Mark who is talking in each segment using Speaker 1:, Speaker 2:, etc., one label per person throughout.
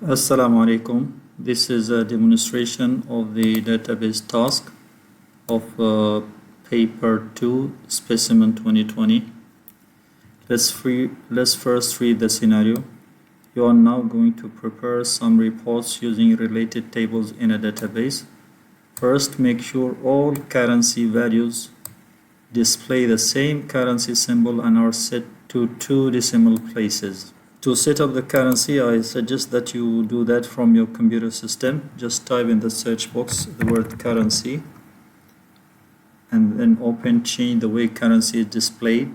Speaker 1: Assalamu alaikum. This is a demonstration of the database task of paper 2 specimen 2020. Let's first read the scenario. You are now going to prepare some reports using related tables in a database. First, make sure all currency values display the same currency symbol and are set to 2 decimal places. To set up the currency, I suggest that you do that from your computer system. Just type in the search box the word currency and then change the way currency is displayed.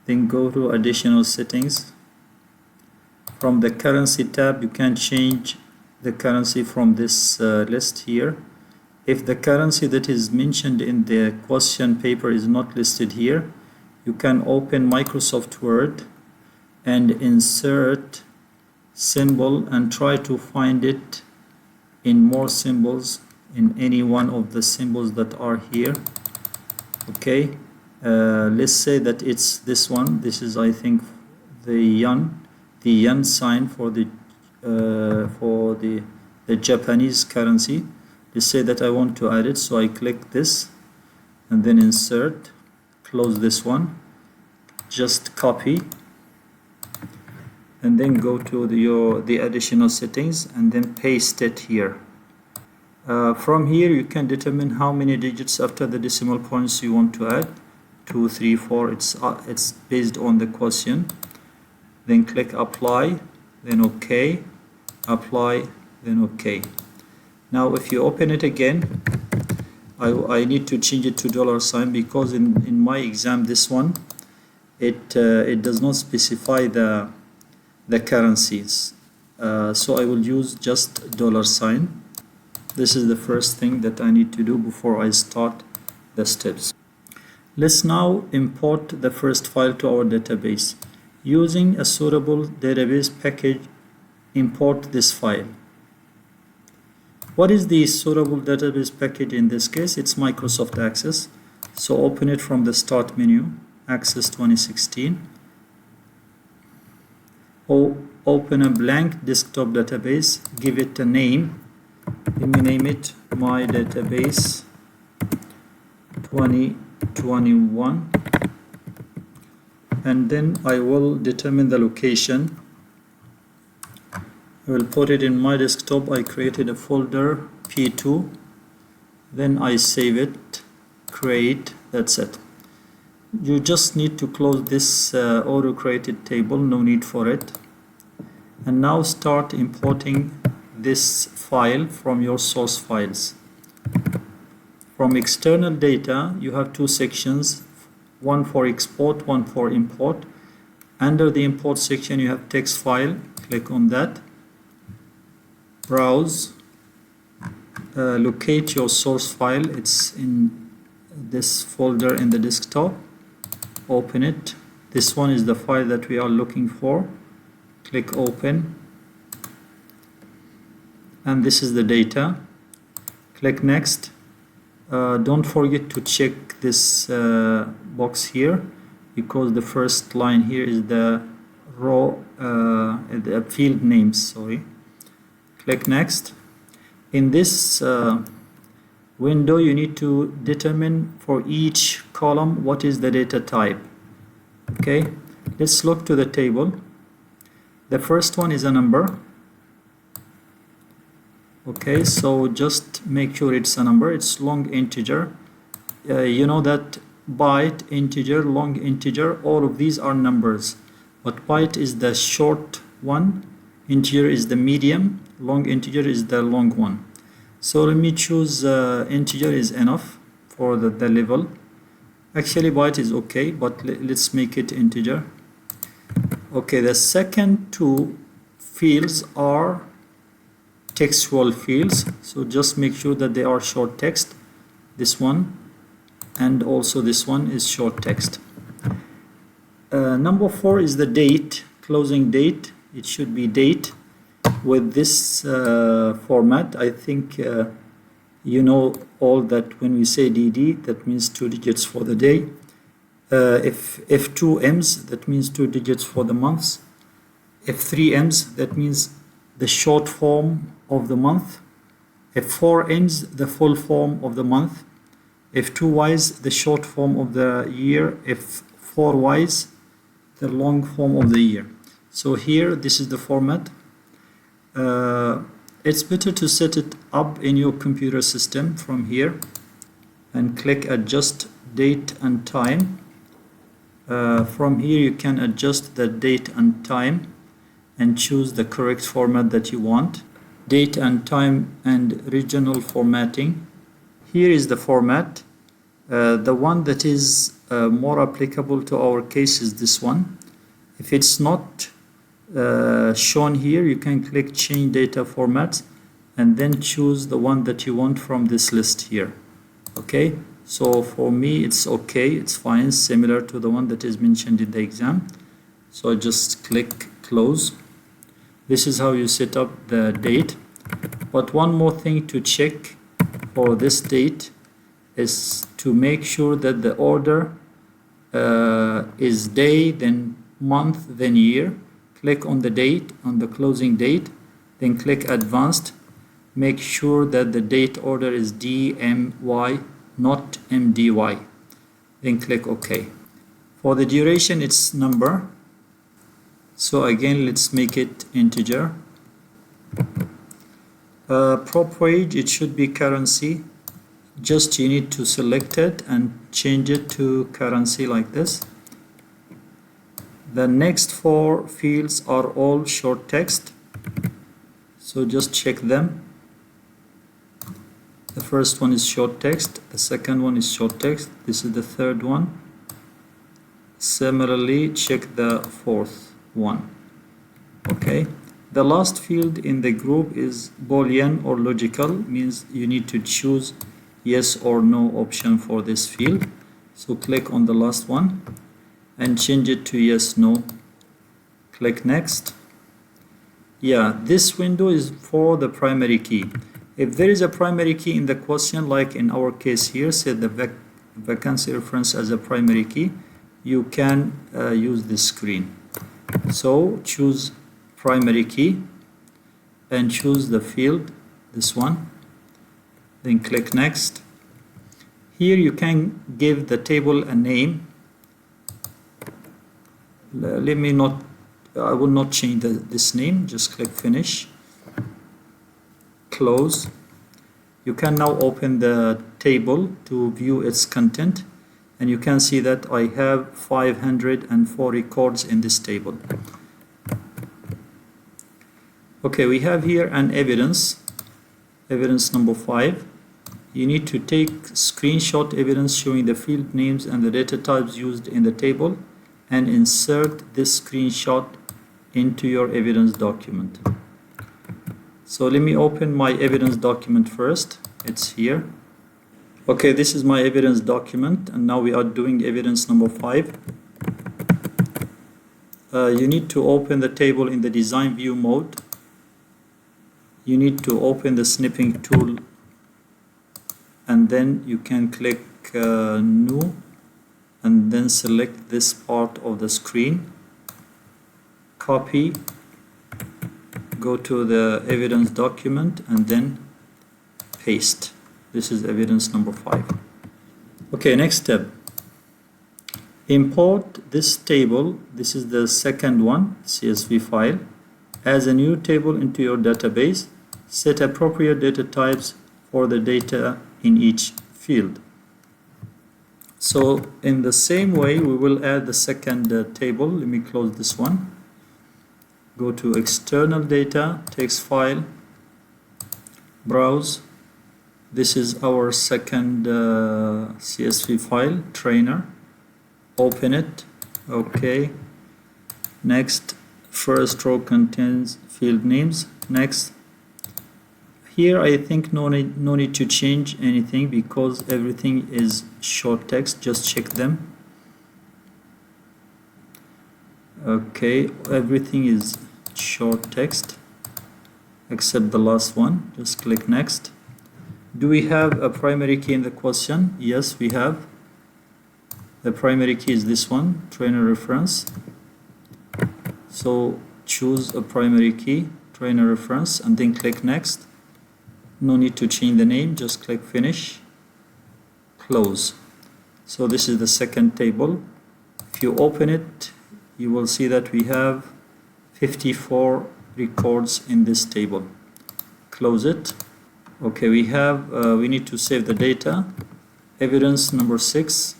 Speaker 1: Then go to additional settings. From the currency tab, you can change the currency from this list here. If the currency that is mentioned in the question paper is not listed here, you can open Microsoft Word and insert symbol and try to find it in more symbols in any one of the symbols that are here. Okay, let's say that it's this one. This is, I think, the yen sign for the Japanese currency. Let's say that I want to add it, so I click this and then insert, close this one, just copy, and then go to the additional settings and then paste it here. From here you can determine how many digits after the decimal points you want to add. 2, 3, 4. It's based on the question. Then click apply, then OK, apply, then OK. Now if you open it again, I need to change it to $sign because in my exam this one it does not specify the currencies, so I will use just $sign. This is the first thing that I need to do before I start the steps. Let's now import the first file to our database. Using a suitable database package, import this file. What is the suitable database package in this case? It's Microsoft Access. So open it from the start menu, Access 2016. Open a blank desktop database, give it a name. Let me name it My Database 2021, and then I will determine the location. I will put it in my desktop. I created a folder P2, then I save it, create, that's it. You just need to close this auto created table, no need for it. And now start importing this file from your source files. From external data, you have 2 sections, one for export, one for import. Under the import section, you have text file. Click on that. Browse. Locate your source file. It's in this folder in the desktop. Open it. This one is the file that we are looking for. Click open, and this is the data. Click next. Don't forget to check this box here, because the first line here is the row, the field names, sorry. Click next. In this window, you need to determine for each column what is the data type. Okay, let's look to the table. The first one is a number. Okay, so just make sure it's a number. It's long integer. You know that byte, integer, long integer, all of these are numbers. But byte is the short one, integer is the medium, long integer is the long one. So let me choose integer is enough for the level. Actually byte is okay, but let's make it integer. Okay, the second 2 fields are textual fields, so just make sure that they are short text. This one and also this one is short text. Number 4 is the date, closing date. It should be date with this format. I think you know all that when we say DD, that means 2 digits for the day. If 2 M's, that means 2 digits for the months. If 3 M's, that means the short form of the month. If 4 M's, the full form of the month. If 2 Y's, the short form of the year. If 4 Y's, the long form of the year. So here, this is the format. It's better to set it up in your computer system from here and click adjust date and time. From here you can adjust the date and time and choose the correct format that you want. Date and time and regional formatting. Here is the format. The one that is more applicable to our case is this one. If it's not shown here, you can click change data formats and then choose the one that you want from this list here. Okay, so for me it's okay, it's fine, similar to the one that is mentioned in the exam. So I just click close. This is how you set up the date. But one more thing to check for this date is to make sure that the order is day, then month, then year. Click on the date, on the closing date, then click advanced. Make sure that the date order is DMY, not MDY. Then click OK. For the duration, it's number. So again, let's make it integer. Prop wage, it should be currency. Just you need to select it and change it to currency like this. The next 4 fields are all short text. So just check them. The first one is short text. The second one is short text. This is the third one. Similarly, check the fourth one. Okay. The last field in the group is Boolean or logical, means you need to choose yes or no option for this field. So click on the last one and change it to yes, no. Click next. Yeah, this window is for the primary key. If there is a primary key in the question, like in our case here, set the vacancy reference as a primary key, you can use this screen. So choose primary key and choose the field, this one. Then click next. Here you can give the table a name. I will not change this name, just click finish. Close. You can now open the table to view its content, and you can see that I have 504 records in this table. Okay, we have here an evidence number 5. You need to take screenshot evidence showing the field names and the data types used in the table and insert this screenshot into your evidence document. So let me open my evidence document first. It's here. Okay, this is my evidence document, and now we are doing evidence number 5. You need to open the table in the design view mode. You need to open the snipping tool, and then you can click new and then select this part of the screen. Copy. Go to the evidence document and then paste. This is evidence number 5. Okay, next step. Import this table. This is the second one, CSV file, as a new table into your database. Set appropriate data types for the data in each field. So in the same way, we will add the second table. Let me close this one. Go to external data, text file, browse. This is our second CSV file, trainer. Open it. Okay. Next, first row contains field names. Next. Here I think no need to change anything because everything is short text. Just check them. Okay, everything is short text except the last one. Just click next. Do we have a primary key in the question? Yes, we have. The primary key is this one, trainer reference. So choose a primary key, trainer reference, and then click next. No need to change the name, just click finish, close. So this is the second table. If you open it, you will see that we have 54 records in this table. Close it. Okay, we need to save the data. Evidence number 6.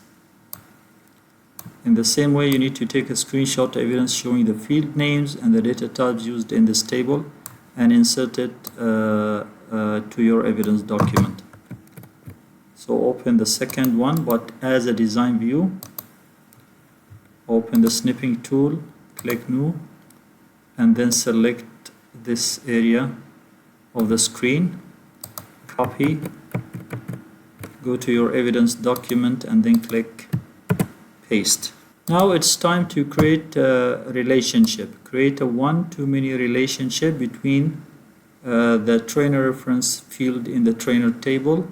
Speaker 1: In the same way, you need to take a screenshot of evidence showing the field names and the data types used in this table and insert it to your evidence document. So open the second one, but as a design view. Open the snipping tool, click new, and then select this area of the screen. Copy, go to your evidence document, and then click paste. Now it's time to create a relationship. Create a one-to-many relationship between the trainer reference field in the trainer table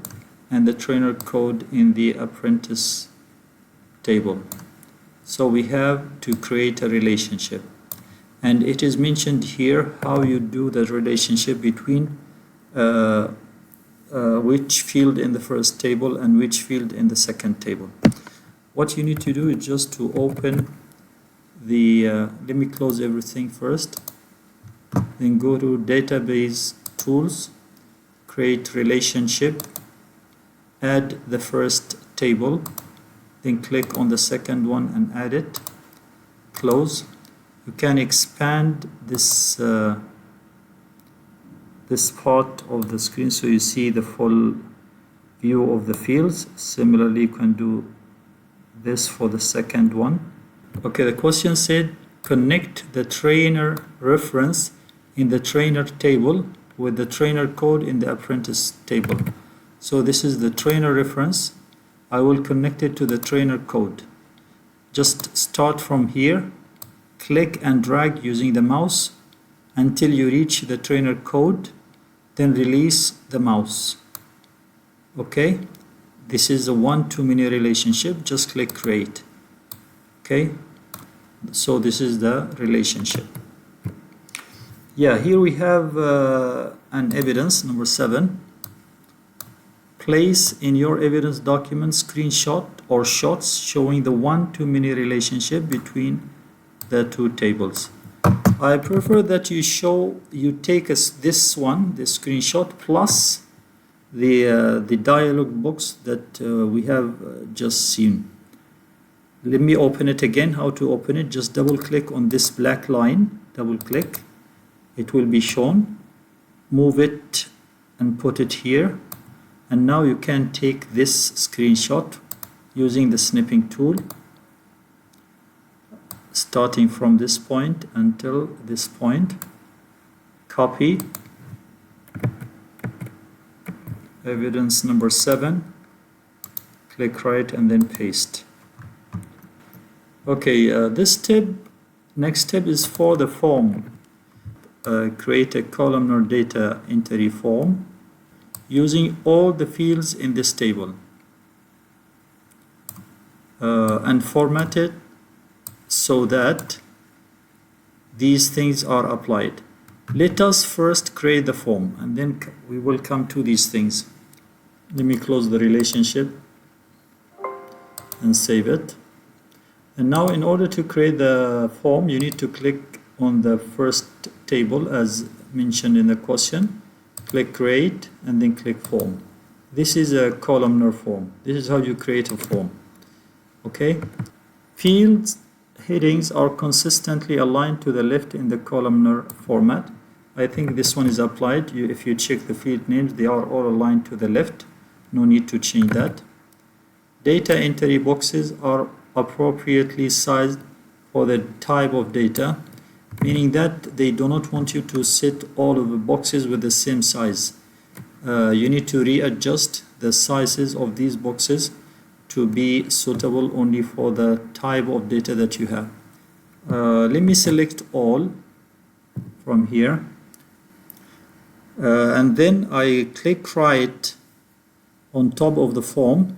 Speaker 1: and the trainer code in the apprentice table. So we have to create a relationship, and it is mentioned here how you do the relationship between which field in the first table and which field in the second table. What you need to do is just to open the let me close everything first, then go to database tools, create relationship, add the first table, then click on the second one and add it, close. You can expand this this part of the screen so you see the full view of the fields. Similarly, you can do this for the second one. Okay, the question said connect the trainer reference in the trainer table with the trainer code in the apprentice table. So this is the trainer reference. I will connect it to the trainer code. Just start from here, click and drag using the mouse until you reach the trainer code, then release the mouse. Okay, this is a one-to-many relationship. Just click create. Okay, so this is the relationship. Yeah, here we have an evidence number 7. Place in your evidence document screenshot or shots showing the one-to-many relationship between the two tables. I prefer that you take this one, the screenshot, plus the dialog box that we have just seen. Let me open it again. How to open it? Just double click on this black line, double click, it will be shown. Move it and put it here. And now you can take this screenshot using the snipping tool, starting from this point until this point. Copy evidence number 7, click right, and then paste. Okay, next step is for the form. Create a columnar data entry form using all the fields in this table and format it so that these things are applied. Let us first create the form and then we will come to these things. Let me close the relationship and save it. And now in order to create the form, you need to click on the first table as mentioned in the question. Click create and then click form. This is a columnar form. This is how you create a form. Okay. Fields headings are consistently aligned to the left in the columnar format. I think this one is applied. If you check the field names, they are all aligned to the left. No need to change that. Data entry boxes are appropriately sized for the type of data, meaning that they do not want you to set all of the boxes with the same size. You need to readjust the sizes of these boxes to be suitable only for the type of data that you have. Let me select all from here, and then I click right on top of the form.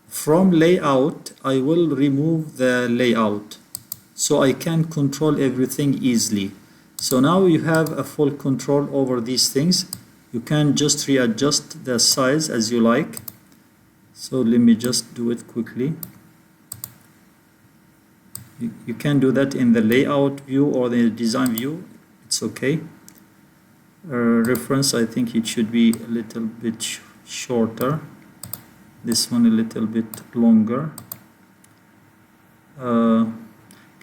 Speaker 1: From layout, I will remove the layout. so I can control everything easily. So now you have a full control over these things. You can just readjust the size as you like. So let me just do it quickly. You can do that in the layout view or the design view. It's okay. Reference, I think it should be a little bit shorter. This one a little bit longer.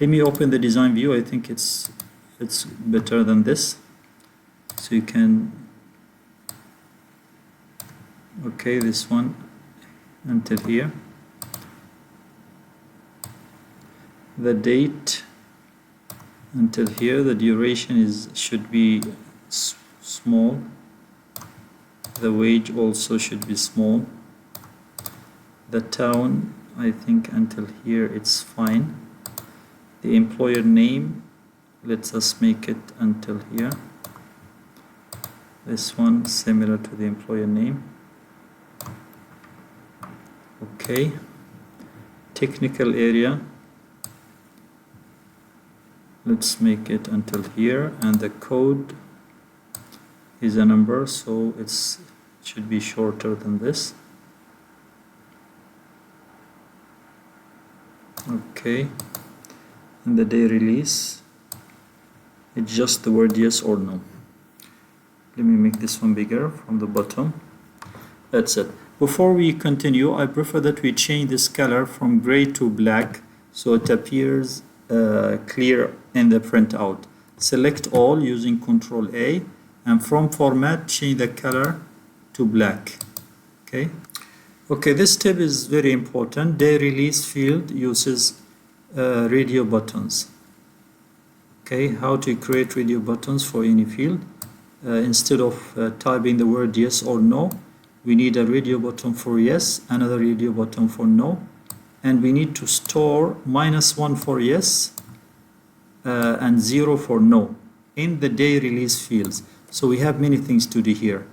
Speaker 1: Let me open the design view. I think it's better than this. So you can, okay, this one until here. The date until here. The duration should be small. The wage also should be small. The town, I think until here it's fine. The employer name, let's just make it until here. This one similar to the employer name. Okay. Technical area, let's make it until here, and the code is a number, so it should be shorter than this. Okay, and the day release, it's just the word yes or no. Let me make this one bigger from the bottom. That's it. Before we continue, I prefer that we change this color from gray to black so it appears clear in the printout. Select all using Ctrl A, and from format change the color to black. Okay, this step is very important. Day release field uses radio buttons. Okay, how to create radio buttons for any field. Instead of typing the word yes or no, we need a radio button for yes, another radio button for no, and we need to store -1 for yes and 0 for no in the day release fields. So we have many things to do here.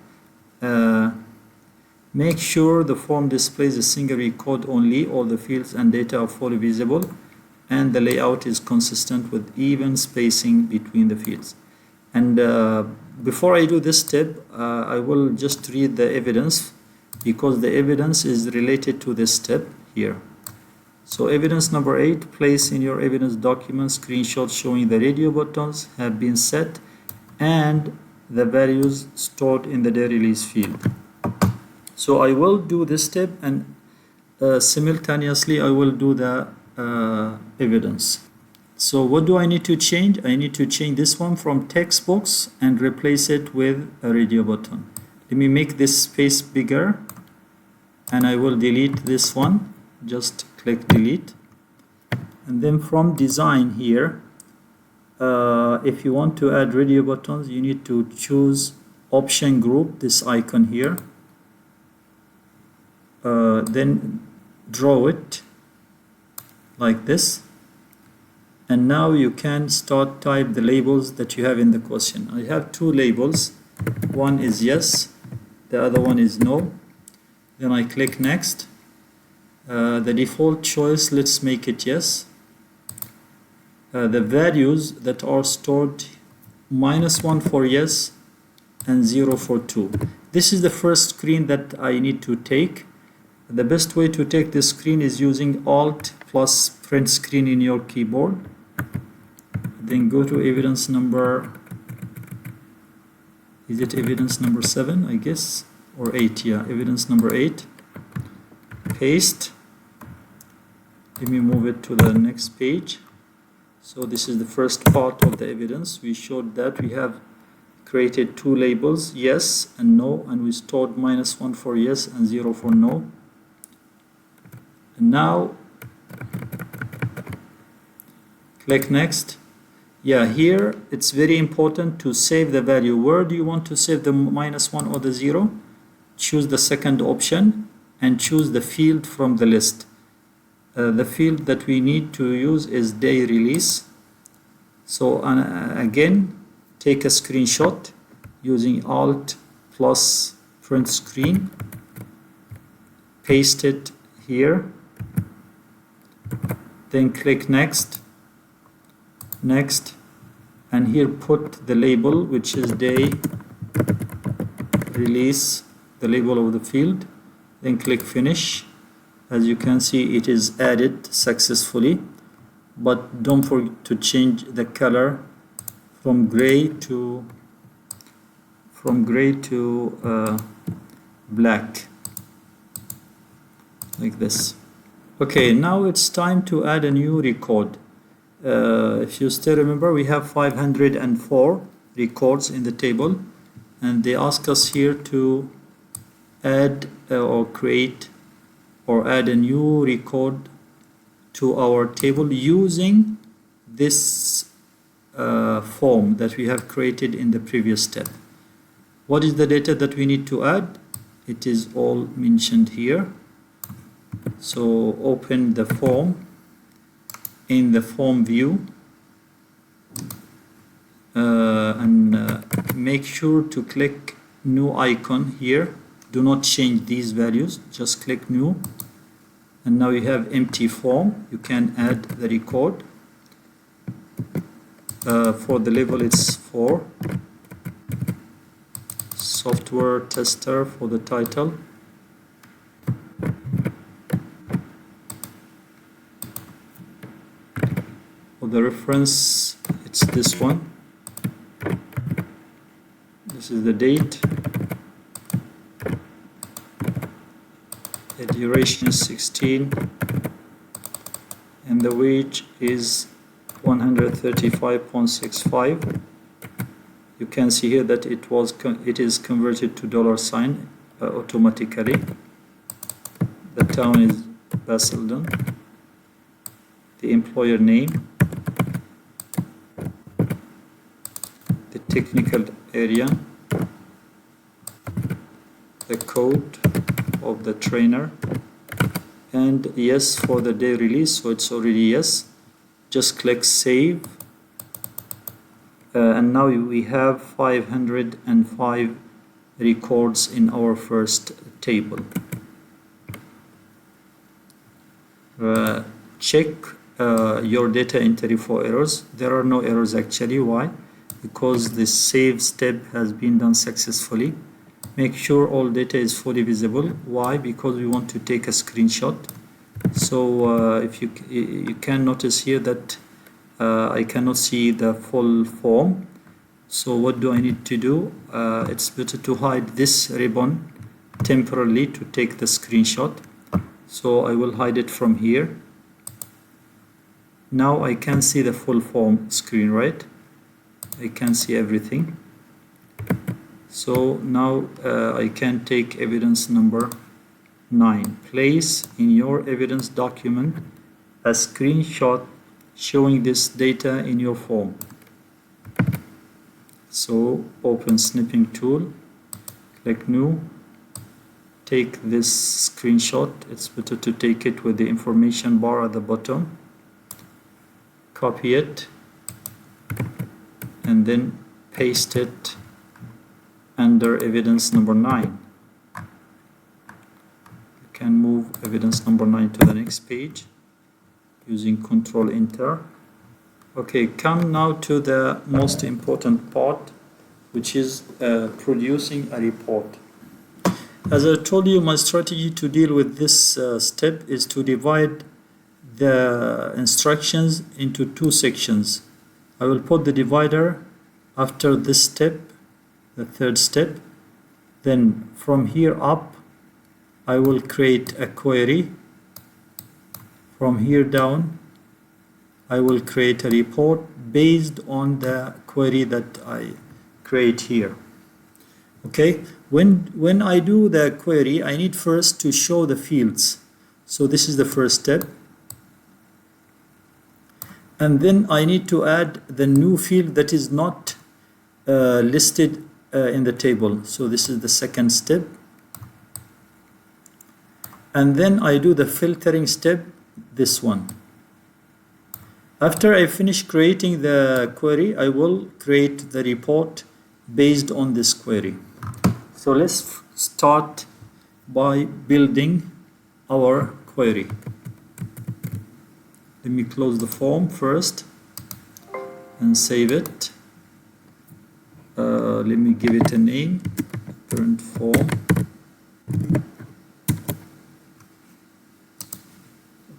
Speaker 1: Make sure the form displays a single code only, all the fields and data are fully visible, and the layout is consistent with even spacing between the fields. And before I do this step, I will just read the evidence, because the evidence is related to this step here. So evidence number 8, place in your evidence document screenshots showing the radio buttons have been set and the values stored in the day release field. So I will do this step, and simultaneously I will do the evidence. So what do I need to change? I need to change this one from text box and replace it with a radio button. Let me make this space bigger, and I will delete this one. Just click delete. And then from design here, if you want to add radio buttons, you need to choose option group, this icon here. Then draw it like this, and now you can start type the labels that you have in the question. I have two labels, one is yes, the other one is no. Then I click next. The default choice, let's make it yes. The values that are stored, -1 for yes and 0 for 2. This is the first screen that I need to take. The best way to take this screen is using Alt plus print screen in your keyboard. Then go to evidence number, is it evidence number 7, I guess, or 8? Yeah, evidence number 8. Paste. Let me move it to the next page. So this is the first part of the evidence. We showed that we have created two labels, yes and no, and we stored -1 for yes and 0 for no. And now click next. Yeah, here it's very important to save the value. Where do you want to save the -1 or the 0? Choose the second option and choose the field from the list. The field that we need to use is day release. So again, take a screenshot using Alt plus print screen, paste it here, then click next, next, and here put the label, which is day release, the label of the field, then click finish. As you can see, it is added successfully, but don't forget to change the color from gray to black, like this. Okay, now it's time to add a new record. If you still remember, we have 504 records in the table, and they ask us here to add or create or add a new record to our table using this form that we have created in the previous step. What is the data that we need to add? It is all mentioned here. So open the form in the form view and make sure to click new icon here. Do not change these values, just click new, and now you have empty form. You can add the record. For the level it's 4. Software tester for the title. For the reference, it's this one. This is the date. The duration is 16, and the wage is 135.65. You can see here that it is converted to $ automatically. The town is Basildon. The employer name, the technical area, the code of the trainer, and yes for the day release, so it's already yes. Just click save, and now we have 505 records in our first table. Check your data entry for errors. There are no errors actually. Why? Because the save step has been done successfully. Make sure all data is fully visible. Why? Because we want to take a screenshot. So if you can notice here that I cannot see the full form. So what do I need to do? It's better to hide this ribbon temporarily to take the screenshot. So I will hide it from here. Now I can see the full form screen, right? I can see everything. So now I can take evidence number 9. Place in your evidence document a screenshot showing this data in your form. So open snipping tool, click new, take this screenshot. It's better to take it with the information bar at the bottom. Copy it and then paste it under evidence number 9. You can move evidence number 9 to the next page using Control Enter. Okay, come now to the most important part, which is producing a report. As I told you, my strategy to deal with this step is to divide the instructions into 2 sections. I will put the divider after this step, the third step. Then from here up, I will create a query. From here down, I will create a report based on the query that I create here. Okay, when I do the query, I need first to show the fields. So this is the first step. And then I need to add the new field that is not listed in the table. So this is the second step. And then I do the filtering step, this one. After I finish creating the query, I will create the report based on this query. So let's start by building our query. Let me close the form first. and save it. Let me give it a name, current form.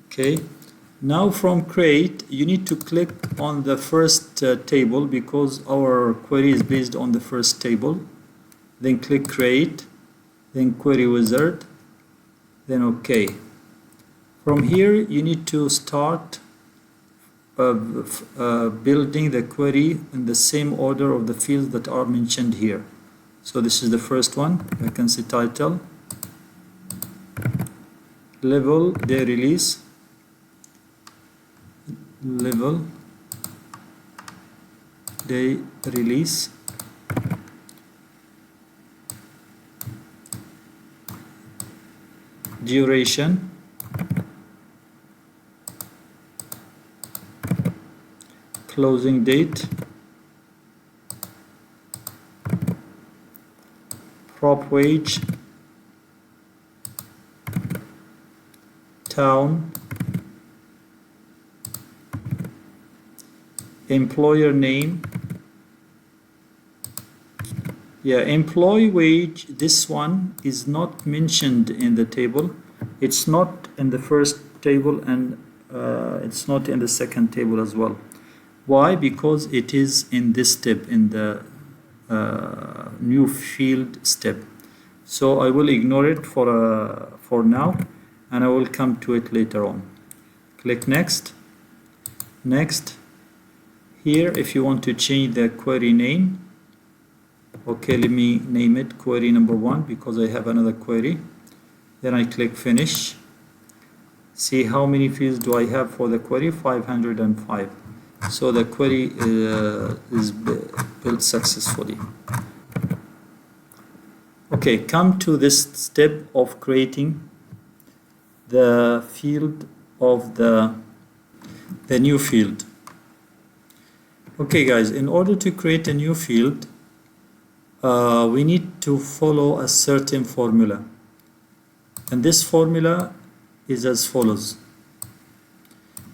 Speaker 1: Okay, now from create you need to click on the first table because our query is based on the first table. Then click create, then query wizard, then OK. From here you need to start building the query in the same order of the fields that are mentioned here. So this is the first one. Vacancy title, level, day release, level, day release, duration, closing date, prop wage, town, employer name. Yeah, employee wage, this one is not mentioned in the table. It's not in the first table, and it's not in the second table as well. Why? Because it is in this step, in the new field step. So I will ignore it for now, and I will come to it later on. Click next. Next. Here, if you want to change the query name, okay, let me name it query number 1 because I have another query. Then I click finish. See how many fields do I have for the query? 505. So the query is built successfully. Okay, come to this step of creating the field of the new field. Okay guys, in order to create a new field, we need to follow a certain formula, and this formula is as follows.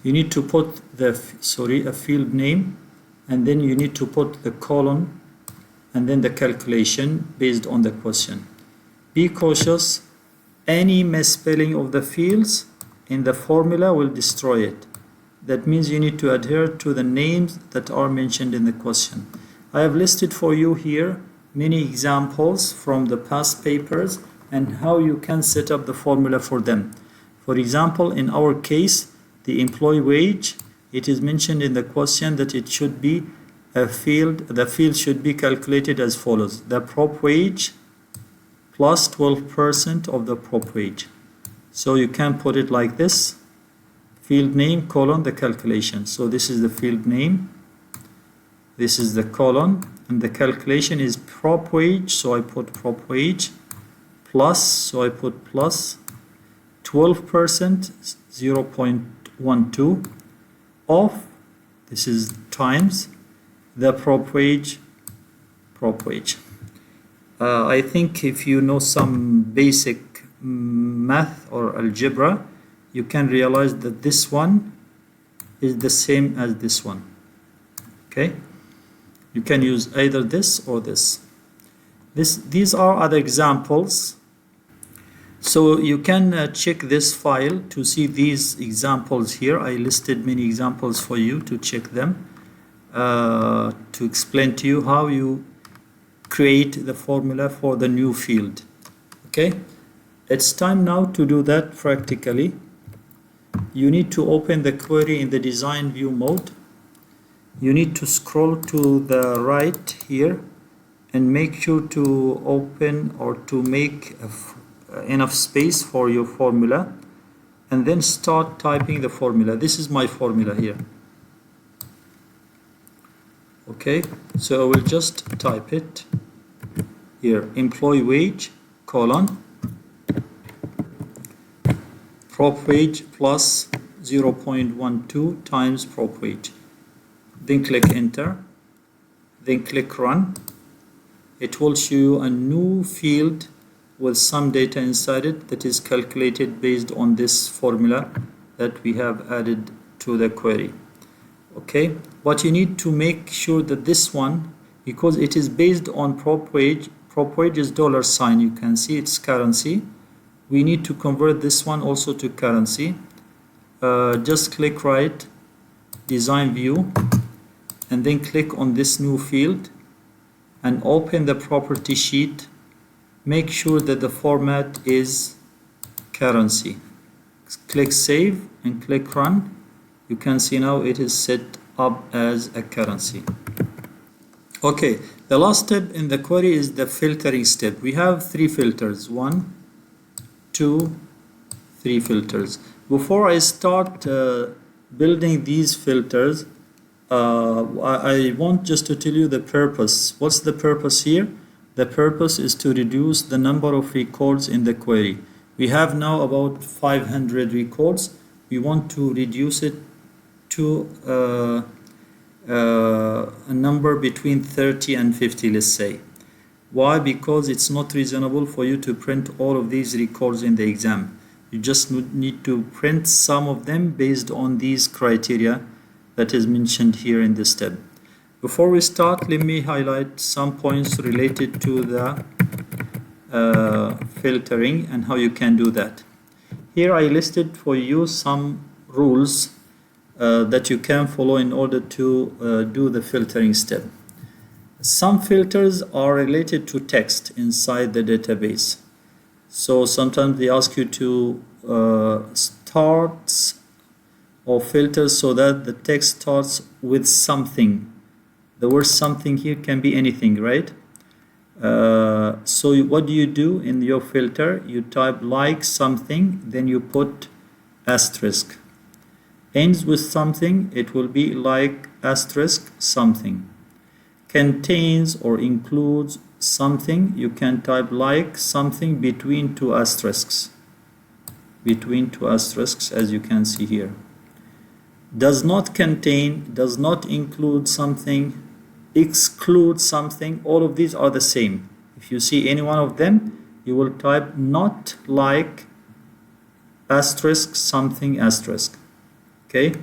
Speaker 1: You need to put a field name, and then you need to put the colon and then the calculation based on the question. Be cautious, any misspelling of the fields in the formula will destroy it. That means you need to adhere to the names that are mentioned in the question. I have listed for you here many examples from the past papers and how you can set up the formula for them. For example, in our case, the employee wage, it is mentioned in the question that it should be a field, the field should be calculated as follows: the prop wage plus 12% of the prop wage. So you can put it like this: field name, colon, the calculation. So this is the field name, this is the colon, and the calculation is prop wage, so I put prop wage, plus, so I put plus 12%, 0.12 of, this is times the prop wage, I think if you know some basic math or algebra, you can realize that this one is the same as this one. Okay, you can use either this or this. These are other examples, so you can check this file to see these examples here. I listed many examples for you to check them, to explain to you how you create the formula for the new field. Okay, it's time now to do that practically. You need to open the query in the design view mode. You need to scroll to the right here and make sure to open or to make enough space for your formula, and then start typing the formula. This is my formula here. Okay, so I will just type it here: employee wage, colon, prop wage plus 0.12 times prop wage. Then click enter, then click run. It will show you a new field with some data inside it that is calculated based on this formula that we have added to the query. Okay, but you need to make sure that this one, because it is based on prop wage is dollar sign, you can see it's currency. We need to convert this one also to currency. Just click right, design view, and then click on this new field and open the property sheet. Make sure that the format is currency. Click save and click run. You can see now it is set up as a currency. Okay, the last step in the query is the filtering step. We have 3 filters, 1, 2, 3 filters. Before I start building these filters, I want just to tell you the purpose. What's the purpose here? The purpose is to reduce the number of records in the query. We have now about 500 records. We want to reduce it to a number between 30 and 50, let's say. Why? Because it's not reasonable for you to print all of these records in the exam. You just need to print some of them based on these criteria that is mentioned here in this step. Before we start, let me highlight some points related to the filtering and how you can do that. Here I listed for you some rules that you can follow in order to do the filtering step. Some filters are related to text inside the database. So sometimes they ask you to start or filter so that the text starts with something. The word something here can be anything, right? So what do you do in your filter? You type like something, then you put asterisk. Ends with something, it will be like asterisk something. Contains or includes something, you can type like something between 2 asterisks. Between 2 asterisks, as you can see here. Does not contain, does not include something, exclude something, all of these are the same. If you see any one of them, you will type not like asterisk something asterisk. Okay,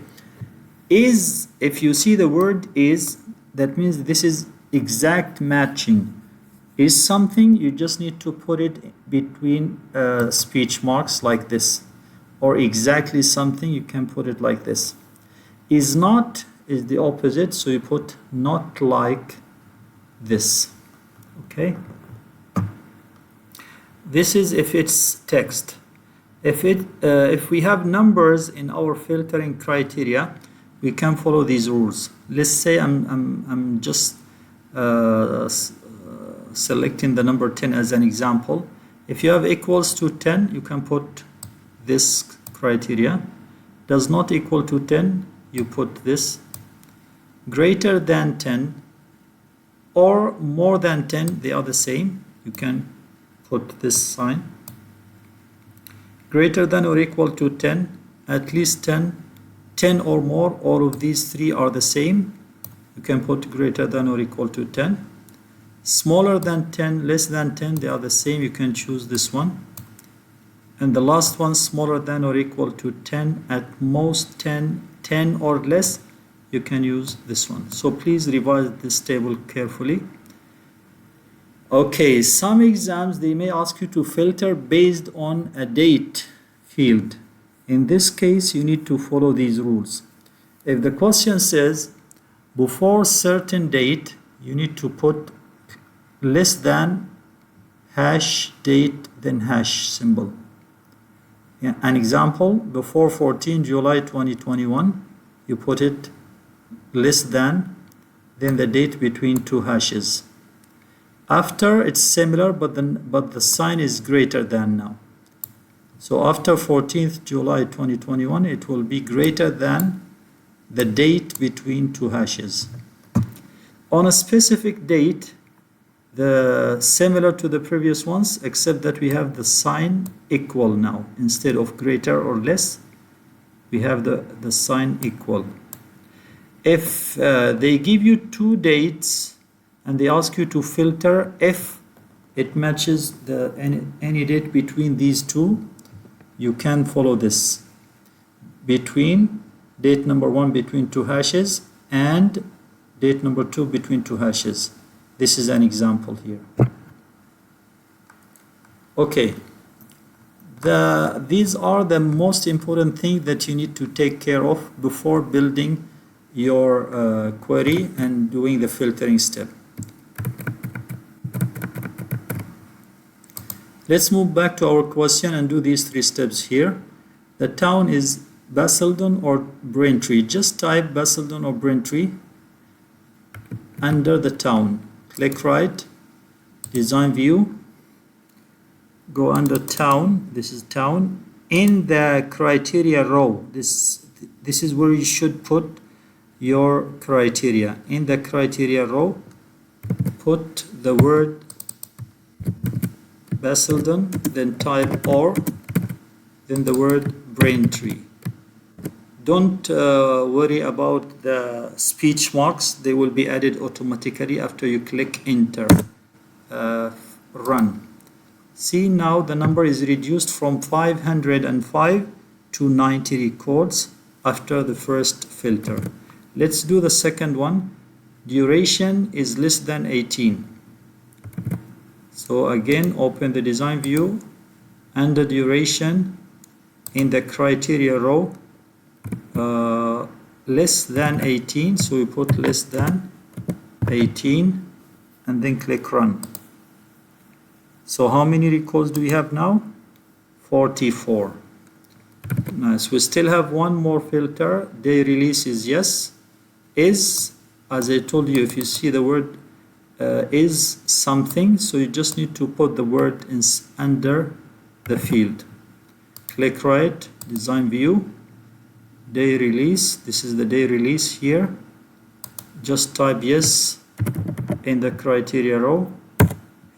Speaker 1: is, if you see the word is, that means this is exact matching. Is something, you just need to put it between speech marks like this, or exactly something, you can put it like this. Is not is the opposite, so you put not like this. Okay, this is if it's text. If we have numbers in our filtering criteria, we can follow these rules. Let's say I'm just selecting the number 10 as an example. If you have equals to 10, you can put this criteria. Does not equal to 10, you put this. Greater than 10 or more than 10, they are the same. You can put this sign. Greater than or equal to 10, at least 10, 10 or more, all of these 3 are the same. You can put greater than or equal to 10. Smaller than 10, less than 10, they are the same. You can choose this one. And the last one, smaller than or equal to 10, at most 10, 10 or less, you can use this one. So please revise this table carefully. Okay, some exams, they may ask you to filter based on a date field. In this case, you need to follow these rules. If the question says before certain date, you need to put less than hash date, then hash symbol. Yeah, an example, before 14 July 2021, you put it less than, then the date between 2 hashes. After, it's similar, but the sign is greater than now. So after 14th July 2021, it will be greater than the date between 2 hashes. On a specific date, similar to the previous ones, except that we have the sign equal now. Instead of greater or less, we have the sign equal. If they give you 2 dates, and they ask you to filter if it matches any date between these 2, you can follow this. Between date number 1 between 2 hashes, and date number 2 between 2 hashes. This is an example here. Okay, these are the most important things that you need to take care of before building your query and doing the filtering step. Let's move back to our question and do these 3 steps here. The town is Basildon or Braintree. Just type Basildon or Braintree under the town. Click right, design view, go under town. This is town. In the criteria row, this is where you should put your criteria. In the criteria row, put the word Basildon, then type or, then the word Braintree. Don't worry about the speech marks. They will be added automatically after you click enter. Run. See, now the number is reduced from 505 to 90 records after the first filter. Let's do the second one. Duration is less than 18. So again, open the design view, under duration, in the criteria row, less than 18. So we put less than 18 and then click run. So how many records do we have now? 44. Nice. We still have one more filter. Day release is yes. Is, as I told you, if you see the word is something, so you just need to put the word in under the field. Click right, design view, day release. This is the day release here. Just type yes in the criteria row,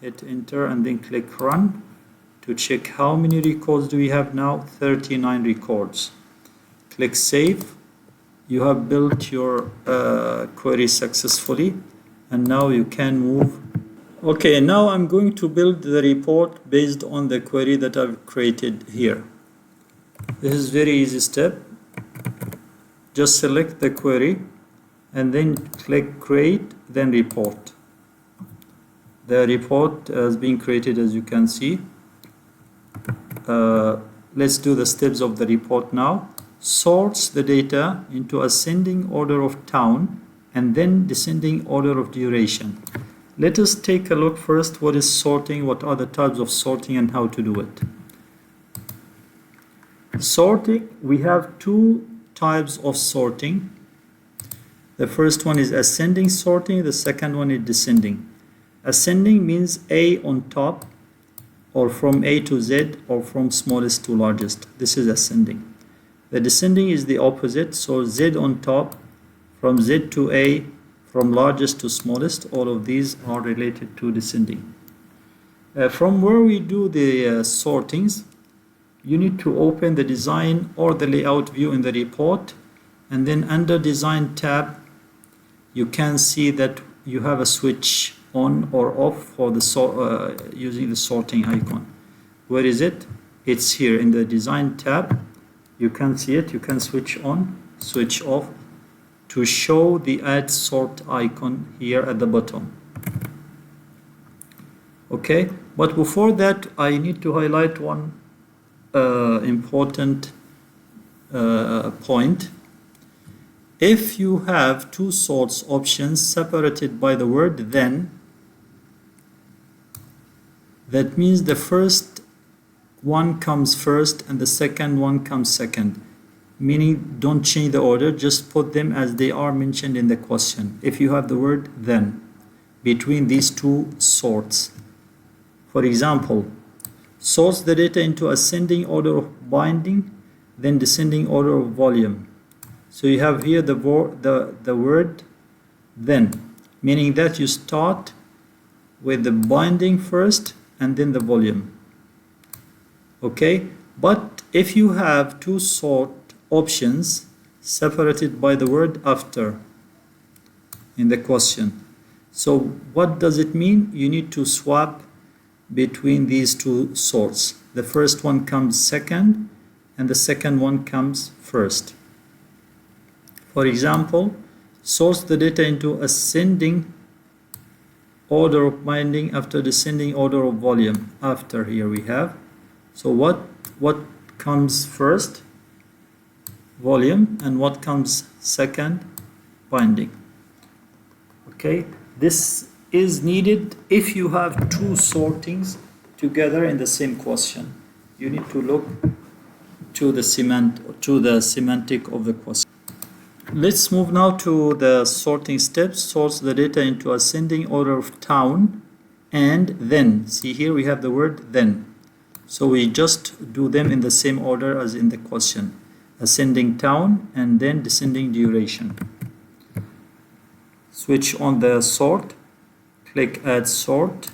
Speaker 1: hit enter and then click run to check how many records do we have now. 39 records. Click save. You have built your query successfully, and now you can move. Okay, now I'm going to build the report based on the query that I've created here. This is very easy step. Just select the query and then click create, then report. The report has been created, as you can see. Let's do the steps of the report now. Sorts the data into ascending order of town and then descending order of duration. Let us take a look first what is sorting, what are the types of sorting and how to do it. Sorting, we have 2 types of sorting. The first one is ascending sorting, the second one is descending. Ascending means A on top, or from A to Z, or from smallest to largest. This is ascending. The descending is the opposite, so Z on top, from Z to A, from largest to smallest. All of these are related to descending. From where we do the sortings, you need to open the design or the layout view in the report, and then under design tab you can see that you have a switch on or off for the using the sorting icon. Where is it? It's here in the design tab. You can see it. You can switch on, switch off to show the add sort icon here at the bottom. Okay, but before that I need to highlight one important point. If you have 2 sorts options separated by the word then, that means the first one comes first and the second one comes second. Meaning don't change the order, just put them as they are mentioned in the question. If you have the word then between these 2 sorts. For example, sorts the data into ascending order of binding, then descending order of volume. So you have here the word then, meaning that you start with the binding first and then the volume. Okay, but if you have 2 sort options separated by the word after in the question, so what does it mean? You need to swap between these 2 sorts. The first one comes second and the second one comes first. For example, sort the data into ascending order of binding after descending order of volume. After here we have, so what comes first? Volume. And what comes second? Binding. Okay, this is needed if you have two sortings together in the same question. You need to look to the semantic of the question. Let's move now to the sorting steps. Sort the data into ascending order of town and then. See here we have the word then. So we just do them in the same order as in the question. Ascending town and then descending duration. Switch on the sort. Click add sort.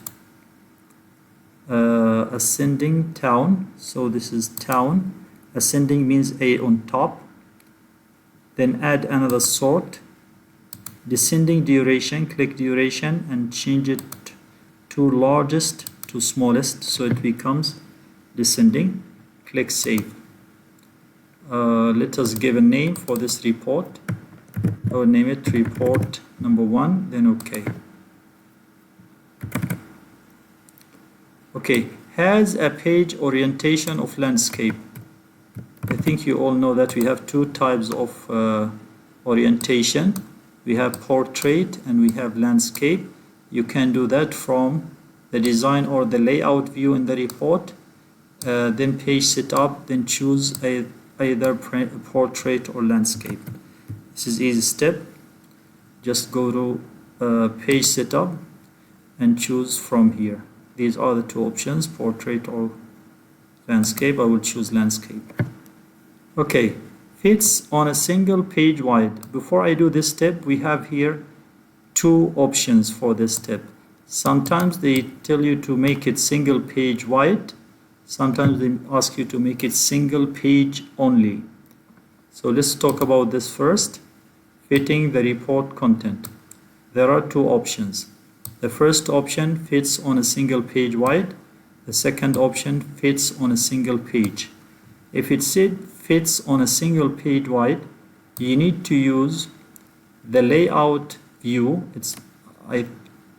Speaker 1: Ascending town. So this is town. Ascending means A on top. Then add another sort. Descending duration, click duration and change it to largest to smallest so it becomes descending. Click save. Let us give a name for this report. I will name it report number 1, then OK. Okay, has a page orientation of landscape. I think you all know that we have two types of orientation. We have portrait and we have landscape. You can do that from the design or the layout view in the report. Then page setup, then choose either portrait or landscape. This is easy step. Just go to page setup and choose from here. These are the two options, portrait or landscape. I will choose landscape. Okay, fits on a single page wide. Before I do this step, we have here two options for this step. Sometimes they tell you to make it single page wide. Sometimes they ask you to make it single page only. So let's talk about this first. Fitting the report content. There are two options. The first option fits on a single page wide. The second option fits on a single page. If it fits on a single page wide, you need to use the layout view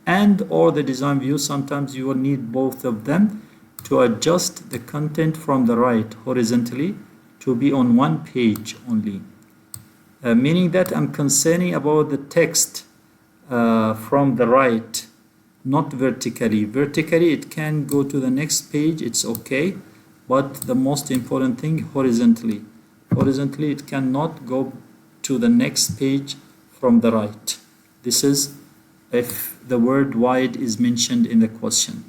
Speaker 1: and or the design view. Sometimes you will need both of them to adjust the content from the right horizontally to be on one page only. Meaning that I'm concerning about the text from the right, not vertically. Vertically it can go to the next page, it's okay, but the most important thing, horizontally. Horizontally it cannot go to the next page from the right. This is if the word wide is mentioned in the question.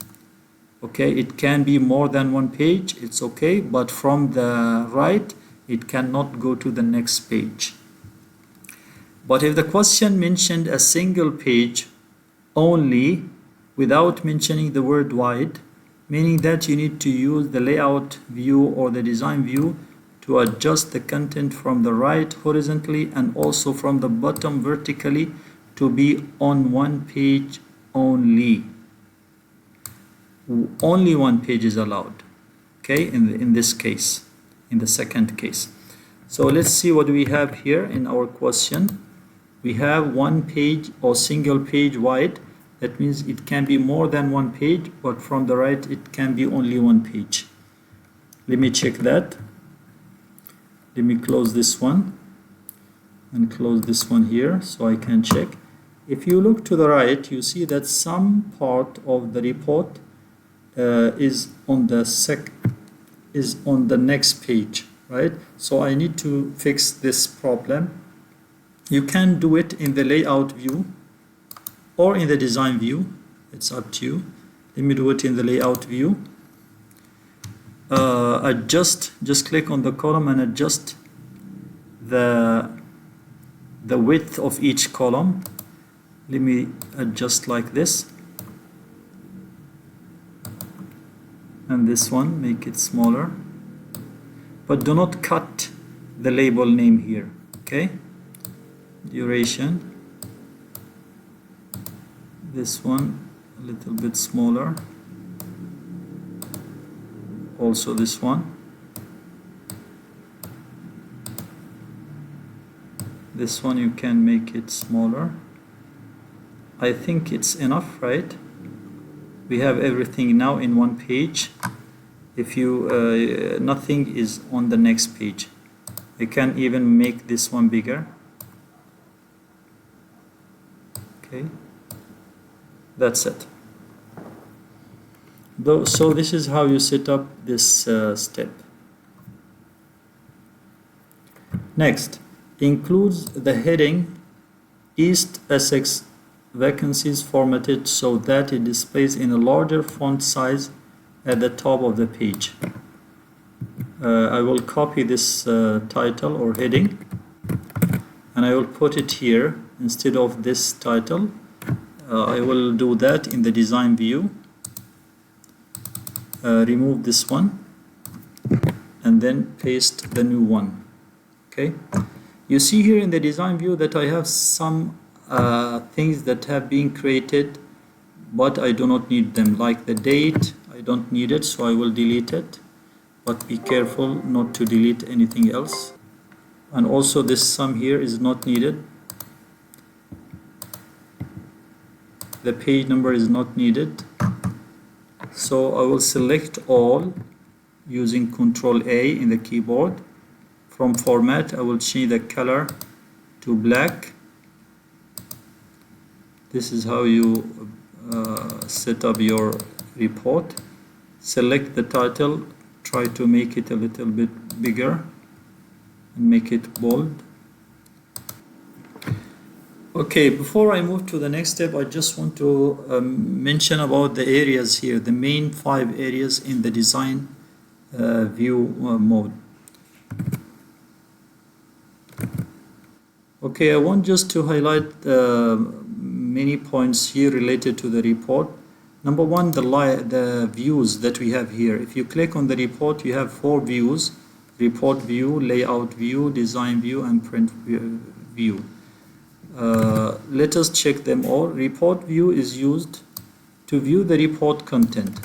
Speaker 1: Okay, it can be more than one page, it's okay, but from the right it cannot go to the next page. But if the question mentioned a single page only without mentioning the word wide, meaning that you need to use the layout view or the design view to adjust the content from the right horizontally and also from the bottom vertically to be on one page only. Only one page is allowed, okay, in this case, in the second case. So let's see what we have here in our question. We have one page or single page wide. That means it can be more than one page, but from the right it can be only one page. Let me check that. Let me close this one and close this one here so I can check. If you look to the right, you see that some part of the report is on the next page, right? So I need to fix this problem. You can do it in the layout view or in the design view. It's up to you. Let me do it in the layout view. Just click on the column and adjust the width of each column. Let me adjust like this. And this one, make it smaller. But do not cut the label name here, okay? Duration. This one a little bit smaller. Also this one. This one you can make it smaller. I think it's enough, right? We have everything now in one page. If you nothing is on the next page. I can even make this one bigger. Okay, that's it. So this is how you set up this step. Next, includes the heading East Essex vacancies formatted so that it displays in a larger font size at the top of the page. I will copy this title or heading and I will put it here instead of this title. I will do that in the design view. Remove this one and then paste the new one. Okay, you see here in the design view that I have some things that have been created but I do not need them, like the date. I don't need it, so I will delete it, but be careful not to delete anything else. And also this sum here is not needed. The page number is not needed, so I will select all using Ctrl A in the keyboard. From format I will change the color to black. This is how you set up your report. Select the title, try to make it a little bit bigger and make it bold. Okay, before I move to the next step, I just want to mention about the areas here, the main 5 areas in the design view mode. Okay, I want just to highlight many points here related to the report. Number one, the views that we have here. If you click on the report, you have 4 views: report view, layout view, design view, and print view. Let us check them all. Report view is used to view the report content.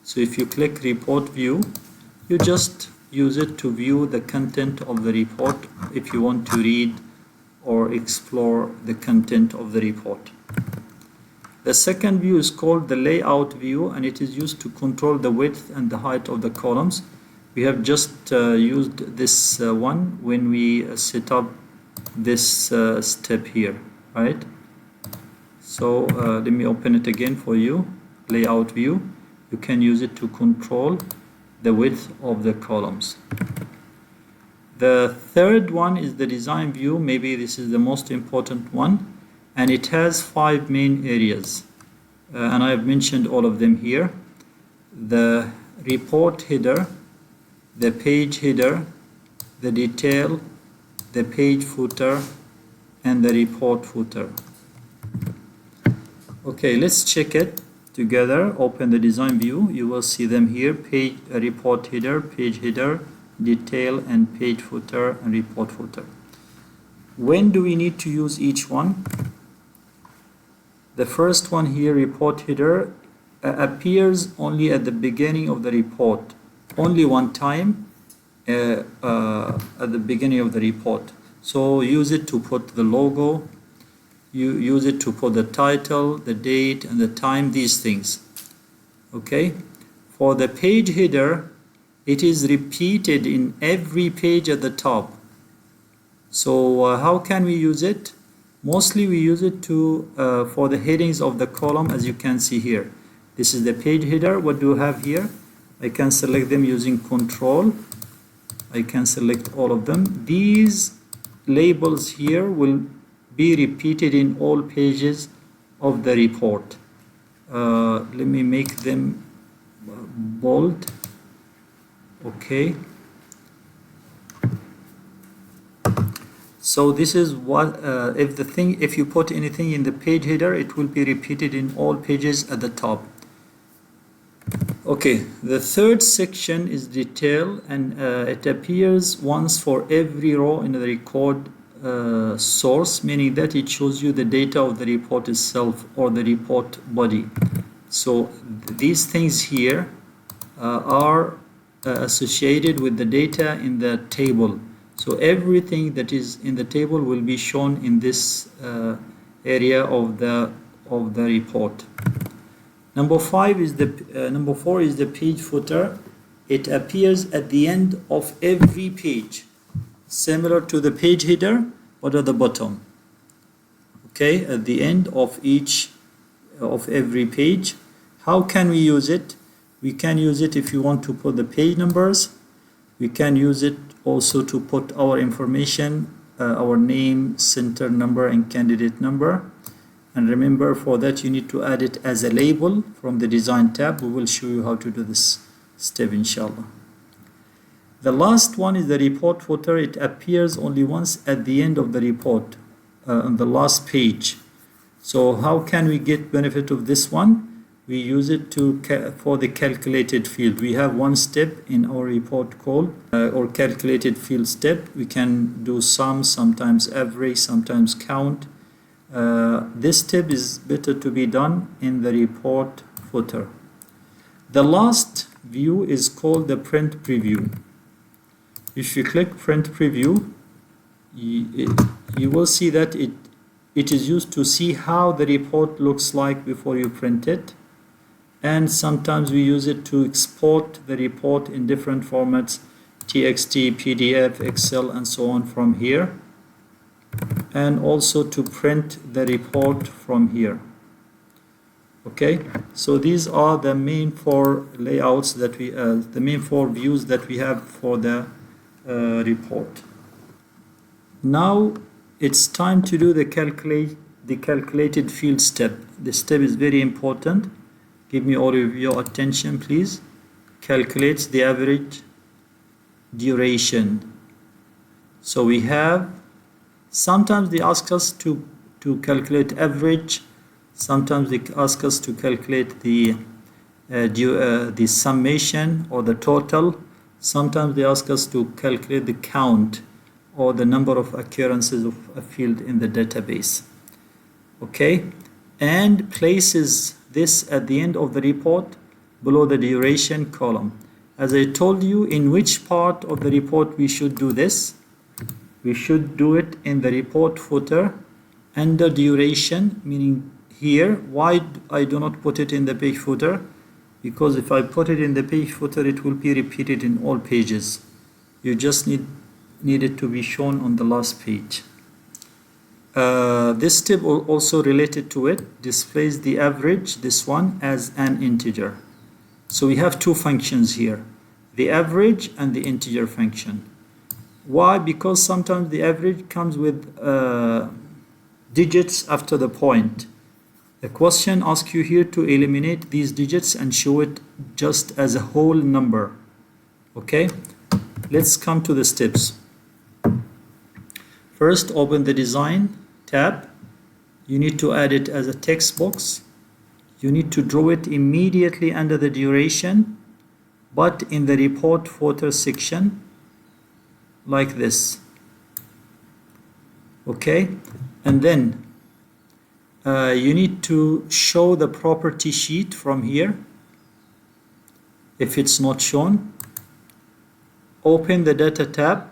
Speaker 1: So if you click report view, you just use it to view the content of the report if you want to read or explore the content of the report. The second view is called the layout view, and it is used to control the width and the height of the columns. We have just used this one when we set up this step here, right? So let me open it again for you. Layout view, you can use it to control the width of the columns. The third one is the design view. Maybe this is the most important one, and it has 5 main areas, and I have mentioned all of them here. The report header, the page header, the detail, the page footer, and the report footer. Okay, let's check it together. Open the design view, you will see them here: page, report header, page header, detail, and page footer and report footer. When do we need to use each one? The first one here, report header, appears only at the beginning of the report, only one time at the beginning of the report. So use it to put the logo, you use it to put the title, the date, and the time, these things. Okay, for the page header, it is repeated in every page at the top. So how can we use it? Mostly we use it to for the headings of the column, as you can see here. This is the page header. What do you have here? I can select them using Control. I can select all of them. These labels here will be repeated in all pages of the report. Let me make them bold. Okay, so this is what if you put anything in the page header, it will be repeated in all pages at the top. Okay, the third section is detail, and it appears once for every row in the record source, meaning that it shows you the data of the report itself or the report body. So these things here are associated with the data in the table. So everything that is in the table will be shown in this area of the report. Number 4 is the page footer. It appears at the end of every page, similar to the page header, but at the bottom. Okay, at the end of every page. How can we use it? We can use it if you want to put the page numbers. We can use it also to put our information, our name, center number, and candidate number. And remember, for that you need to add it as a label from the design tab. We will show you how to do this step, inshallah. The last one is the report footer. It appears only once at the end of the report, on the last page. So how can we get benefit of this one? We use it for the calculated field. We have one step in our report called or calculated field step. We can do sum, sometimes average, sometimes count. This step is better to be done in the report footer. The last view is called the print preview. If you click print preview, you will see that it is used to see how the report looks like before you print it. And sometimes we use it to export the report in different formats, TXT, PDF, Excel, and so on from here. And also to print the report from here. Okay, so these are the main 4 layouts that the main 4 views that we have for the report. Now it's time to do the calculated field step. This step is very important. Give me all of your attention, please. Calculates the average duration. So we have, sometimes they ask us to calculate average. Sometimes they ask us to calculate the summation or the total. Sometimes they ask us to calculate the count or the number of occurrences of a field in the database. Okay, and places this at the end of the report below the duration column. As I told you, in which part of the report we should do this? We should do it in the report footer under duration, meaning here. Why I do not put it in the page footer? Because if I put it in the page footer, it will be repeated in all pages. You just need it to be shown on the last page. This step also related to it displays the average, this one, as an integer. So we have 2 functions here, the average and the integer function. Why? Because sometimes the average comes with digits after the point. The question asks you here to eliminate these digits and show it just as a whole number. Okay, let's come to the steps. First, open the design tab. You need to add it as a text box. You need to draw it immediately under the duration, but in the report footer section, like this. Okay, and then you need to show the property sheet from here. If it's not shown, open the data tab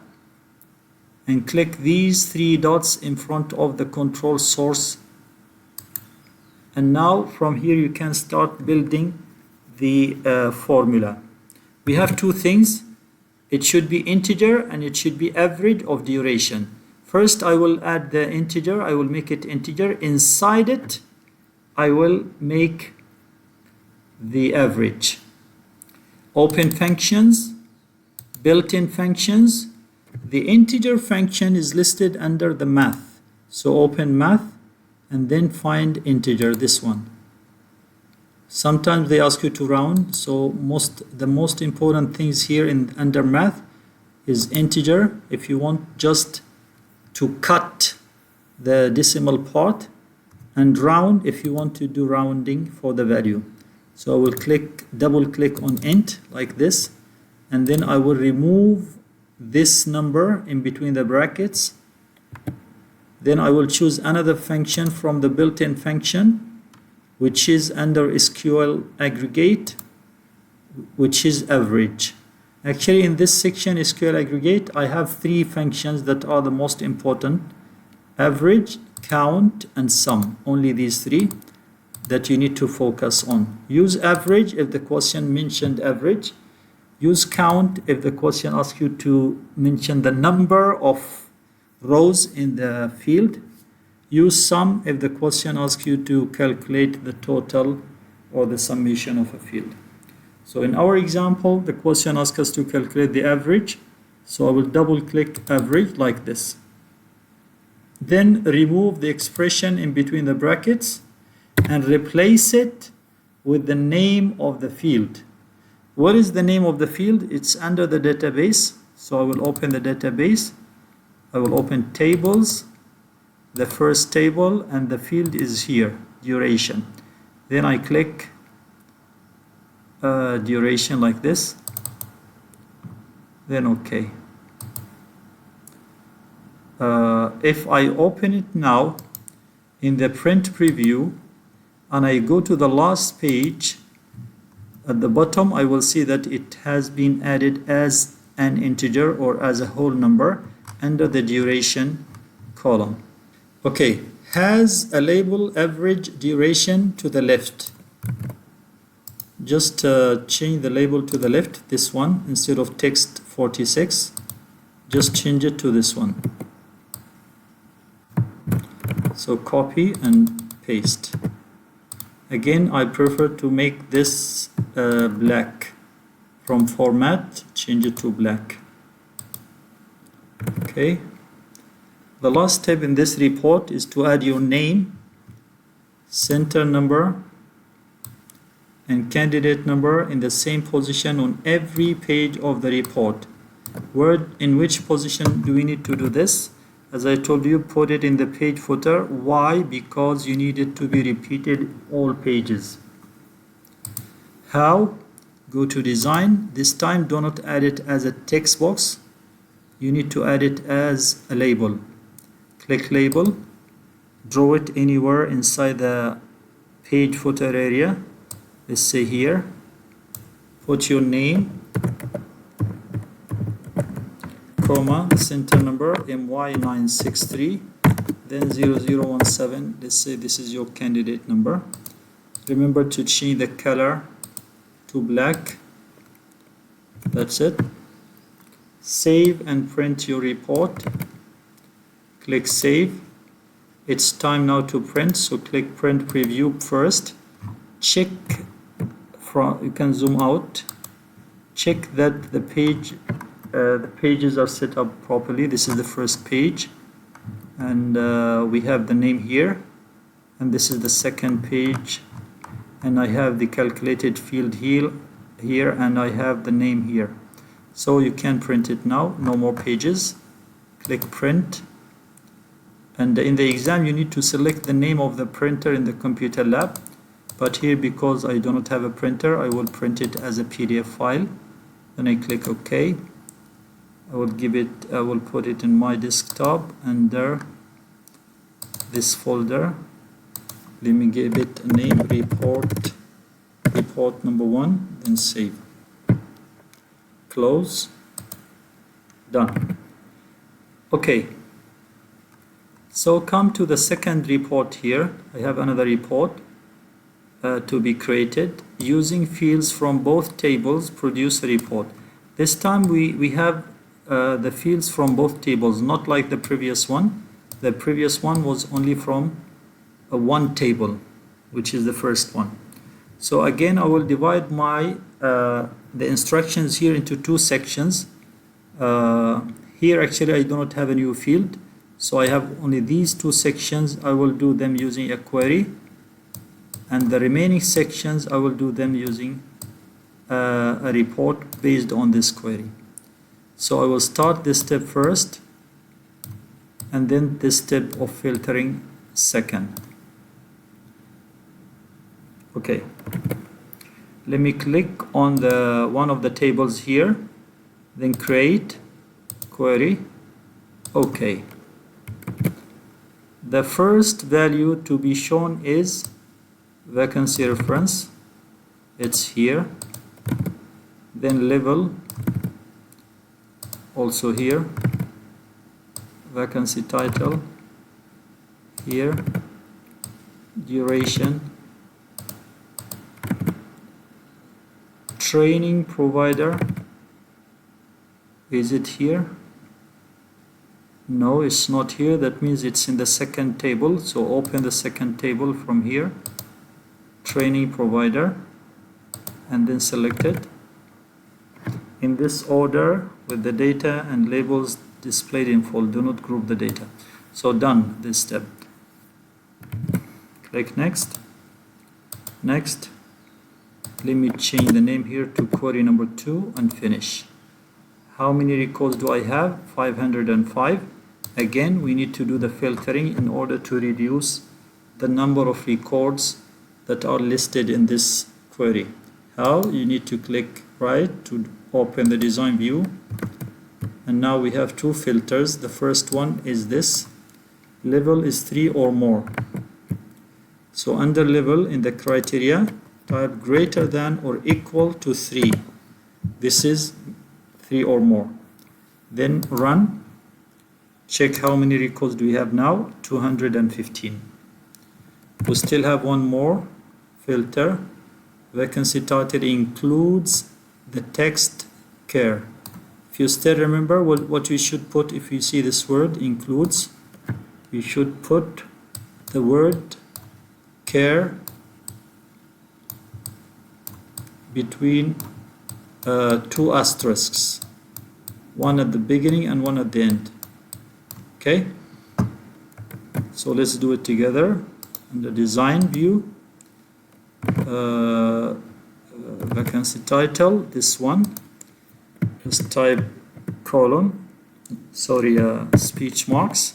Speaker 1: and click these 3 dots in front of the control source. And now from here you can start building the formula. We have 2 things. It should be integer and it should be average of duration. First, I will add the integer. I will make it integer. Inside it, I will make the average. Open functions, built-in functions. The integer function is listed under the math. So open math and then find integer, this one. Sometimes they ask you to round. So the most important things here under math is integer. If you want just to cut the decimal part, and round if you want to do rounding for the value. So I will double click on int like this, and then I will remove this number in between the brackets. Then I will choose another function from the built-in function, which is under SQL aggregate, which is average. Actually, in this section SQL aggregate, I have three functions that are the most important: average, count, and sum. Only these three that you need to focus on. Use average if the question mentioned average. Use count if the question asks you to mention the number of rows in the field. Use sum if the question asks you to calculate the total or the summation of a field. So in our example, the question asks us to calculate the average. So I will double click average like this. Then remove the expression in between the brackets and replace it with the name of the field. What is the name of the field? It's under the database. So I will open the database. I will open tables, the first table, and the field is here, duration. Then I click duration like this. Then OK. If I open it now in the print preview and I go to the last page, at the bottom I will see that it has been added as an integer or as a whole number under the duration column. Okay, has a label average duration to the left. Just change the label to the left, this one, instead of text 46, just change it to this one. So copy and paste. Again, I prefer to make this black. From format, change it to black. Okay. The last step in this report is to add your name, center number, and candidate number in the same position on every page of the report. In which position do we need to do this? As I told you, put it in the page footer. Why? Because you need it to be repeated all pages. How? Go to design. This time do not add it as a text box. You need to add it as a label. Click label. Draw it anywhere inside the page footer area. Let's say here. Put your name, comma, center number MY963, then 0017. Let's say this is your candidate number. Remember to change the color to black. That's it. Save and print your report. Click save. It's time now to print, so click print preview first. Check from, you can zoom out. Check that the pages are set up properly. This is the first page, and we have the name here, and this is the second page, and I have the calculated field here, and I have the name here. So you can print it now. No more pages. Click print, and in the exam you need to select the name of the printer in the computer lab, but here, because I do not have a printer, I will print it as a PDF file. Then I click OK. I will put it in my desktop under this folder. Let me give it a name, report number 1, then save. Close. Done. Okay. So come to the second report here. I have another report to be created. Using fields from both tables, produce a report. This time we have the fields from both tables, not like the previous one. The previous one was only from one table, which is the first one. So again, I will divide my the instructions here into two sections. Here actually I do not have a new field, so I have only these two sections. I will do them using a query, and the remaining sections I will do them using a report based on this query. So I will start this step first, and then this step of filtering second. Okay, let me click on the one of the tables here, then create query. Okay, the first value to be shown is vacancy reference. It's here. Then level also here, vacancy title, here, duration, training provider, is it here? No, it's not here. That means it's in the second table. So open the second table from here, training provider, and then select it in this order with the data and labels displayed in full. Do not group the data. So done this step. Click next. Next, let me change the name here to query number 2 and finish. How many records do I have? 505. Again, we need to do the filtering in order to reduce the number of records that are listed in this query. How? You need to click right to open the design view, and now we have two filters. The first one is this, level is 3 or more. So under level in the criteria, type greater than or equal to 3. This is 3 or more. Then run. Check how many records do we have now? 215. We still have one more filter. Vacancy title includes the text care. If you still remember what you should put, if you see this word includes, you should put the word care between 2 asterisks, one at the beginning and one at the end. Okay, so let's do it together. In the design view, vacancy title, this one, just type colon, speech marks,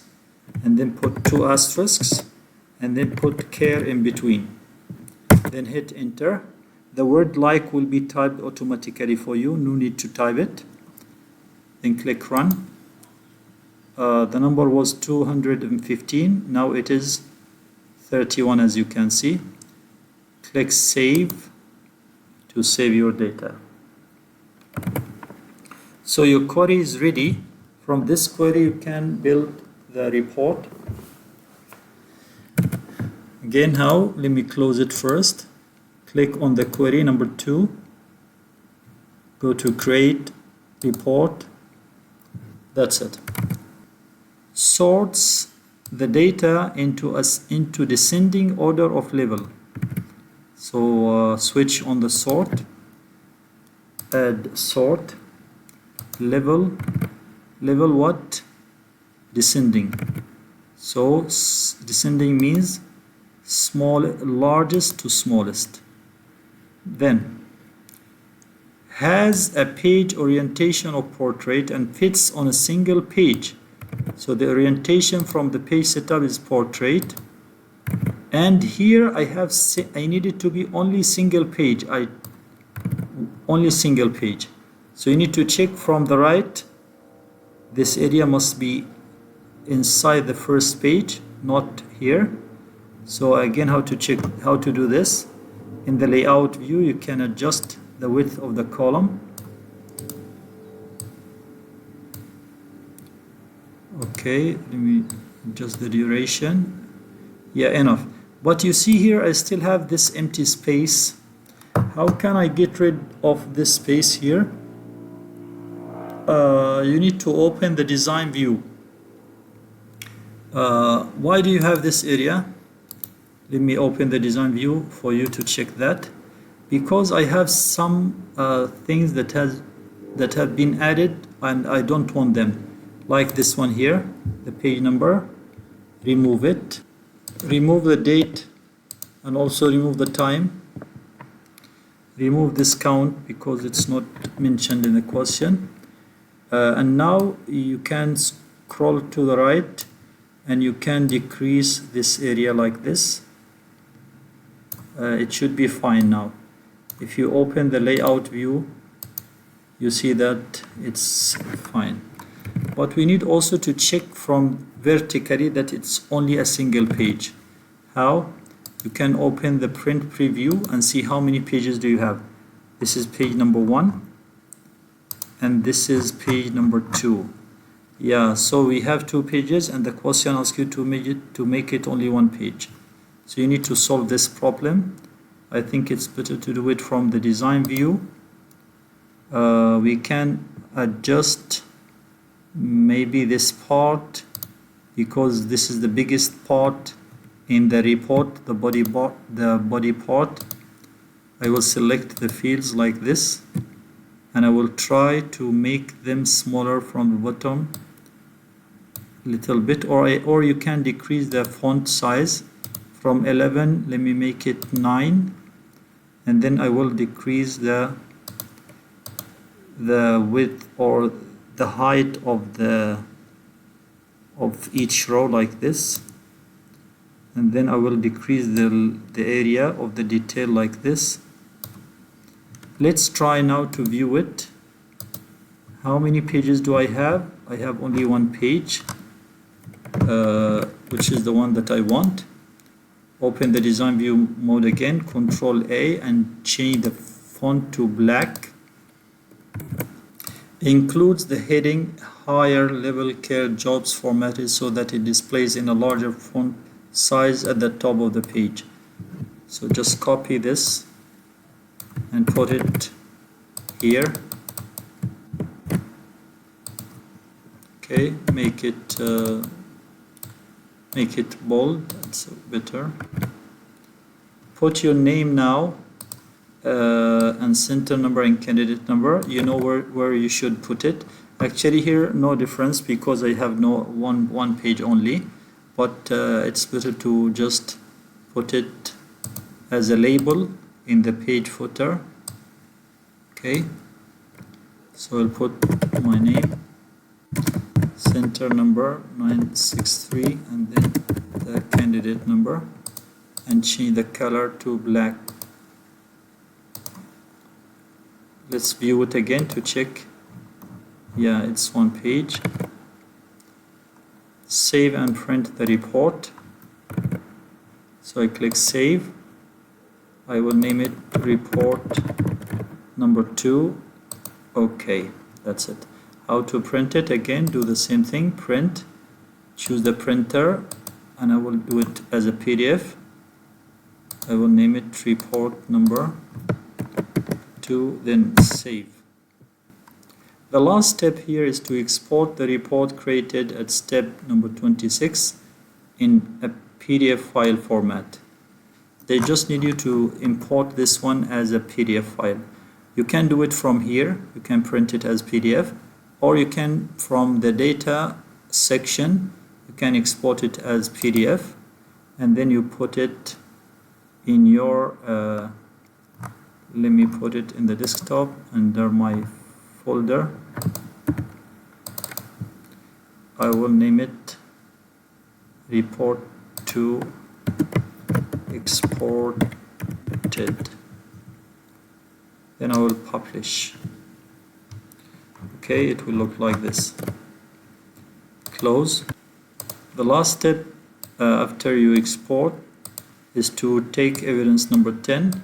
Speaker 1: and then put 2 asterisks, and then put care in between. Then hit enter. The word like will be typed automatically for you, no need to type it. Then click run. The number was 215, now it is 31 as you can see. Click save to save your data. So your query is ready. From this query you can build the report. Again, how? Let me close it first. Click on the query number 2. Go to create report. That's it. Sorts the data into descending order of level. So switch on the sort, add sort, level what? Descending. So descending means largest to smallest. Then has a page orientation of portrait and fits on a single page. So the orientation from the page setup is portrait, and here I need it to be only single page. Only single page. So you need to check from the right. This area must be inside the first page, not here. So again, how to check, how to do this? In the layout view, you can adjust the width of the column. Okay, let me adjust the duration. Yeah, enough. But you see here, I still have this empty space. How can I get rid of this space here? You need to open the design view. Why do you have this area? Let me open the design view for you to check that. Because I have some things that have been added and I don't want them. Like this one here, the page number, remove it. Remove the date and also remove the time. Remove this count because it's not mentioned in the question. And now you can scroll to the right and you can decrease this area like this. It should be fine now. If you open the layout view, you see that it's fine. But we need also to check from vertically that it's only a single page. How? You can open the print preview and see how many pages do you have. This is page number 1. and this is page number 2. Yeah, so we have 2 pages and the question asks you to make it only 1 page. So you need to solve this problem. I think it's better to do it from the design view. We can adjust maybe this part because this is the biggest part in the report, the body part. I will select the fields like this and I will try to make them smaller from the bottom a little bit, or you can decrease the font size from 11. Let me make it 9, and then I will decrease the width or the height of each row like this, and then I will decrease the area of the detail like this. Let's try now to view it. How many pages do I have? I have only 1 page, which is the one that I want. Open the design view mode again, Control A, and change the font to black. Includes the heading higher level care jobs formatted so that it displays in a larger font size at the top of the page. So just copy this and put it here. Okay, make it bold. That's better. Put your name now and center number and candidate number. You know where you should put it. Actually here no difference because I have no one page only, but it's better to just put it as a label in the page footer. Okay, so I'll put my name, center number 963, and then the candidate number, and change the color to black. Let's view it again to check. Yeah, it's 1 page. Save and print the report. So I click save. I will name it report number 2. Okay, that's it. How to print it? Again, do the same thing. Print, choose the printer, and I will do it as a PDF. I will name it report number 2, then save. The last step here is to export the report created at step number 26 in a PDF file format. They just need you to import this one as a PDF file. You can do it from here. You can print it as PDF, or you can, from the data section, you can export it as PDF, and then you put it in your let me put it in the desktop under my folder. I will name it report 2 exported. Then I will publish. Okay, it will look like this. Close. The last step after you export is to take evidence number 10.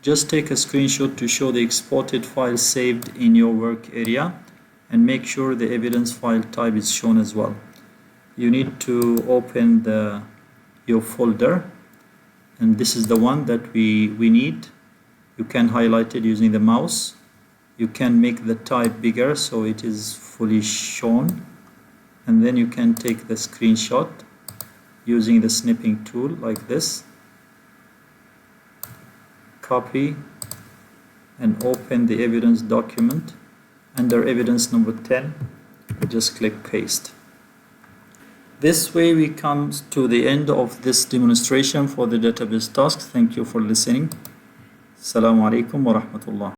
Speaker 1: Just take a screenshot to show the exported file saved in your work area, and make sure the evidence file type is shown as well. You need to open your folder, and this is the one that we need. You can highlight it using the mouse. You can make the type bigger so it is fully shown, and then you can take the screenshot using the snipping tool like this. Copy and open the evidence document. Under evidence number 10, just click paste. This way we come to the end of this demonstration for the database tasks. Thank you for listening. Assalamu alaikum wa rahmatullah.